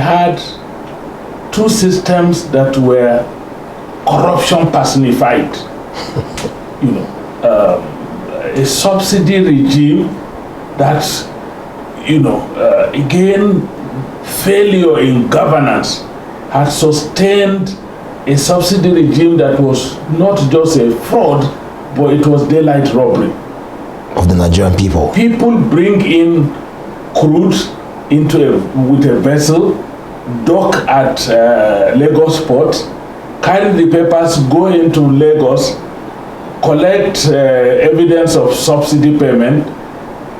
had two systems that were corruption personified. A subsidy regime that, again, failure in governance had sustained a subsidy regime that was not just a fraud, but it was daylight robbery of the Nigerian people. People bring in crude with a vessel, dock at Lagos port, carry the papers, go into Lagos, collect evidence of subsidy payment,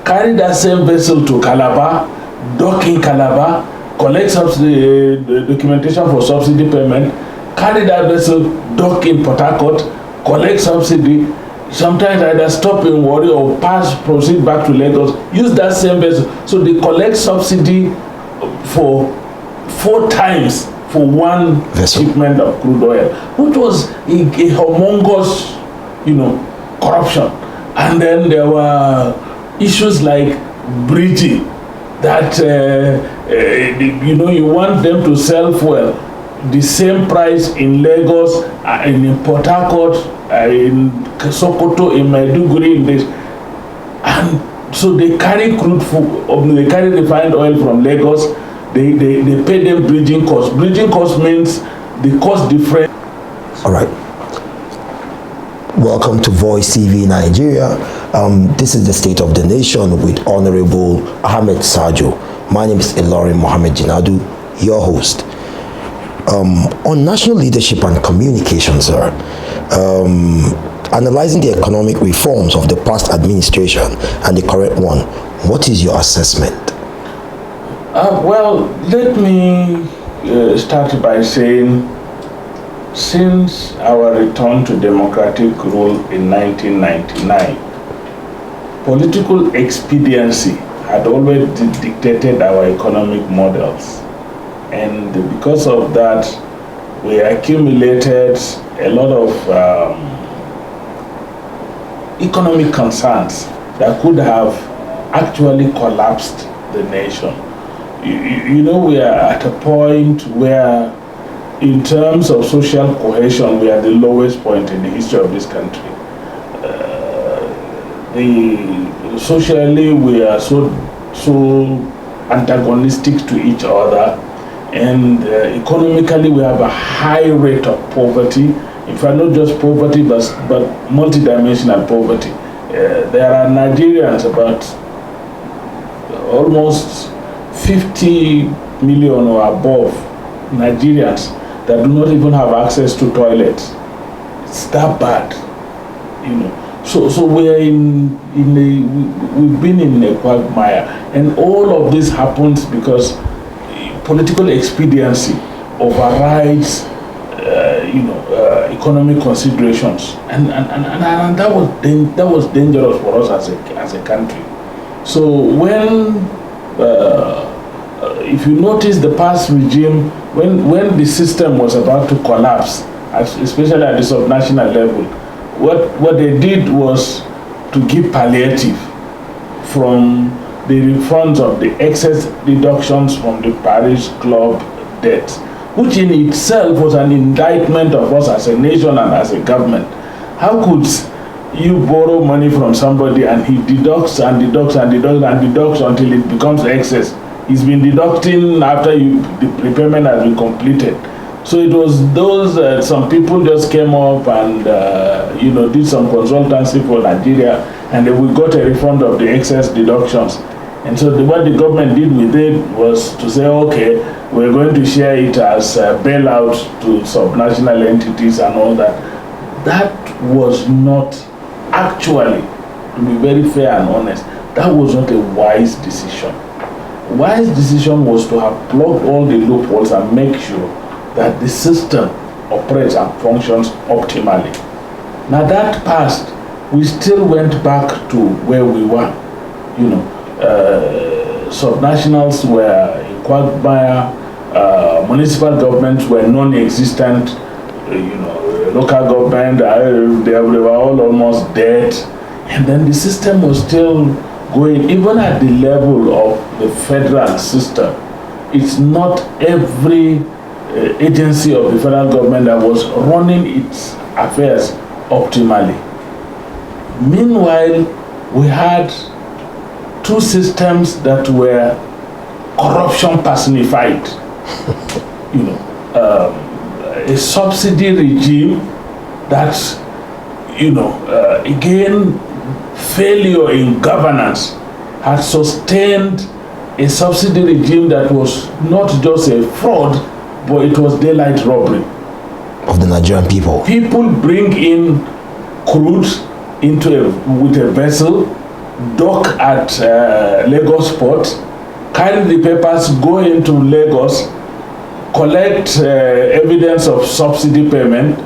carry that same vessel to Calabar, dock in Calabar, collect subsidy documentation for subsidy payment, carry that vessel, dock in Port Harcourt, collect subsidy, sometimes either stop in Warri or proceed back to Lagos, use that same vessel. So they collect subsidy for 4 times for one vessel. Shipment of crude oil, which was a humongous, corruption. And then there were issues like bridging, that you want them to sell fuel the same price in Lagos, in Port Harcourt, in Sokoto, in Maiduguri, in this, and so they carry they carry refined oil from Lagos. They pay them bridging costs. Bridging cost means the cost difference. All right. Welcome to Voice TV Nigeria. This is the State of the Nation with Honorable Ahmed Sajo. My name is Ilorin Mohammed Jinadu, your host. On national leadership and communication, sir, analyzing the economic reforms of the past administration and the current one, what is your assessment? Well, let me start by saying, since our return to democratic rule in 1999, political expediency had always dictated our economic models. And because of that, we accumulated a lot of economic concerns that could have actually collapsed the nation. We are at a point where, in terms of social cohesion, we are at the lowest point in the history of this country. Socially, we are so antagonistic to each other, and economically, we have a high rate of poverty. In fact, not just poverty, but multidimensional poverty. There are Nigerians, about almost 50 million or above Nigerians that do not even have access to toilets. It's that bad, So we are we've been in a quagmire, and all of this happens because political expediency overrides, economic considerations, and that was dangerous for us as a country. So when if you notice the past regime, when the system was about to collapse, especially at the subnational level, what they did was to give palliative from the refunds of the excess deductions from the parish club debt, which in itself was an indictment of us as a nation and as a government. How could you borrow money from somebody and he deducts and deducts and deducts and deducts until it becomes excess? He's been deducting after the repayment has been completed. So it was those, some people just came up and, did some consultancy for Nigeria, and then we got a refund of the excess deductions. And so what the government did with it was to say, okay, we're going to share it as a bailout to subnational entities and all that. That was not actually, to be very fair and honest, that was not a wise decision. Wise decision was to have plugged all the loopholes and make sure that the system operates and functions optimally. Now that passed, we still went back to where we were. Subnationals were in quagmire, municipal governments were non-existent, local government, they were all almost dead. And then the system was still going, even at the level of the federal system. it's not every agency of the federal government that was running its affairs optimally. Meanwhile, we had two systems that were corruption personified. A subsidy regime that, again, failure in governance had sustained a subsidy regime that was not just a fraud, but it was daylight robbery of the Nigerian people. People bring in crude with a vessel, dock at Lagos port, carry the papers, go into Lagos, collect evidence of subsidy payment,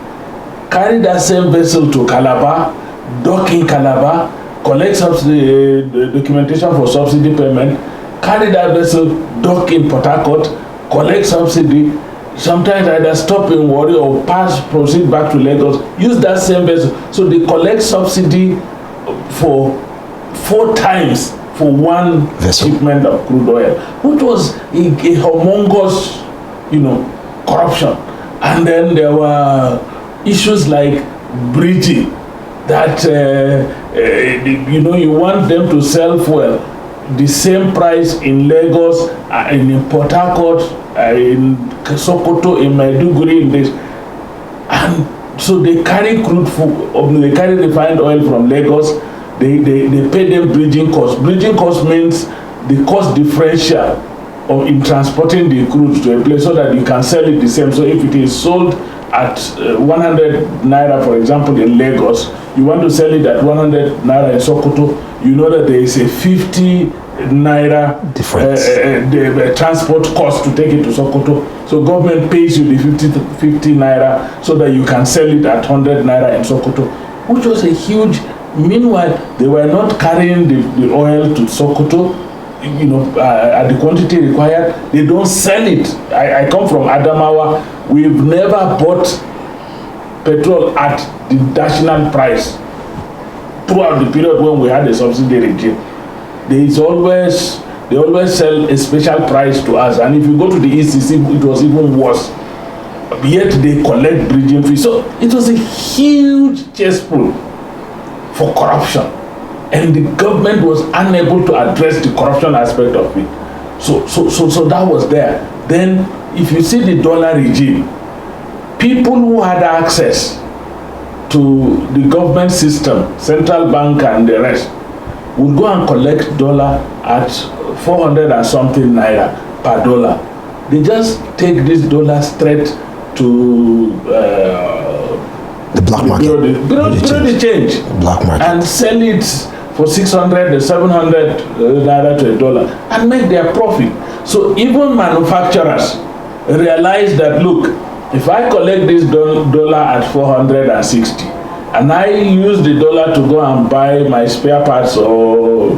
carry that same vessel to Calabar, dock in Calabar, collect subsidy documentation for subsidy payment, carry that vessel, dock in Port Harcourt, collect subsidy, sometimes either stop in Warri or proceed back to Lagos, use that same vessel. So they collect subsidy for 4 times for one vessel. Shipment of crude oil, which was a humongous, corruption. And then there were issues like bridging, that you want them to sell fuel the same price in Lagos, in Port Harcourt, in Sokoto, in Maiduguri, in this, and so they carry they carry refined oil from Lagos. They pay them bridging costs. Bridging cost means the cost differential in transporting the crude to a place so that you can sell it the same. So if it is sold at 100 naira, for example, in Lagos, you want to sell it at 100 naira in Sokoto, you know that there is a 50 naira difference, the transport cost to take it to Sokoto. So government pays you the 50 naira so that you can sell it at 100 naira in Sokoto, which was a huge. Meanwhile, they were not carrying the oil to Sokoto, at the quantity required. They don't sell it. I come from Adamawa. We've never bought petrol at the national price throughout the period when we had a subsidy regime. They always sell a special price to us, and if you go to the ECC, it was even worse. Yet they collect bridging fees. So it was a huge cesspool for corruption, and the government was unable to address the corruption aspect of it. So that was there. Then, if you see the dollar regime, people who had access to the government system, central bank and the rest, would go and collect dollar at 400 and something naira per dollar. They just take this dollar straight to the black market, below the change, black market, and sell it for 600 700 naira to $1 and make their profit. So even manufacturers realize that, look, if I collect this dollar at 460 and I use the dollar to go and buy my spare parts or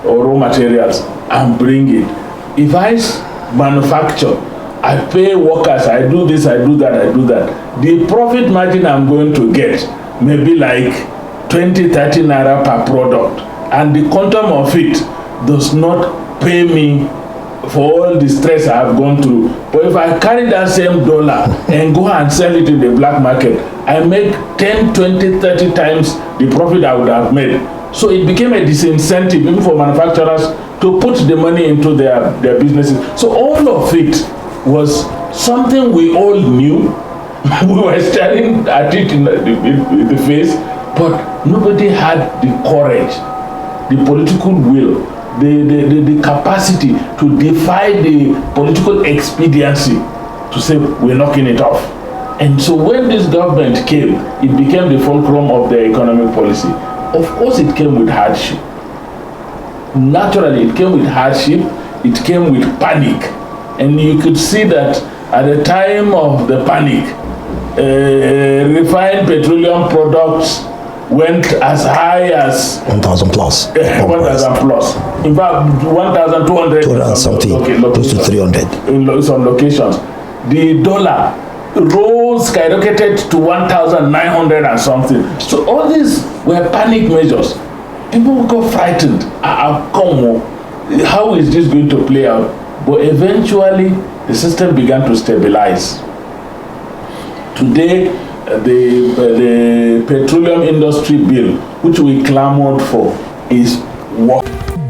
raw materials and bring it, if I manufacture, I pay workers, I do this, I do that, the profit margin I'm going to get may be like 20-30 naira per product, and the quantum of it does not pay me for all the stress I have gone through. But if I carry that same dollar and go and sell it in the black market, I make 10, 20, 30 times the profit I would have made. So it became a disincentive even for manufacturers to put the money into their businesses. So all of it was something we all knew. We were staring at it in the face, but nobody had the courage, the political will, the capacity to defy the political expediency to say we're knocking it off. And so when this government came, it became the fulcrum of their economic policy. Of course, it came with hardship. Naturally, it came with hardship. It came with panic. And you could see that at the time of the panic, refined petroleum products went as high as 1,000 plus. 1,000 plus. In fact, 1,200. 200 something, close to 300. In some locations. The dollar rose, skyrocketed to 1,900 and something. So all these were panic measures. People got frightened. How is this going to play out? But eventually, the system began to stabilize. Today, the petroleum industry bill, which we clamored for, is working.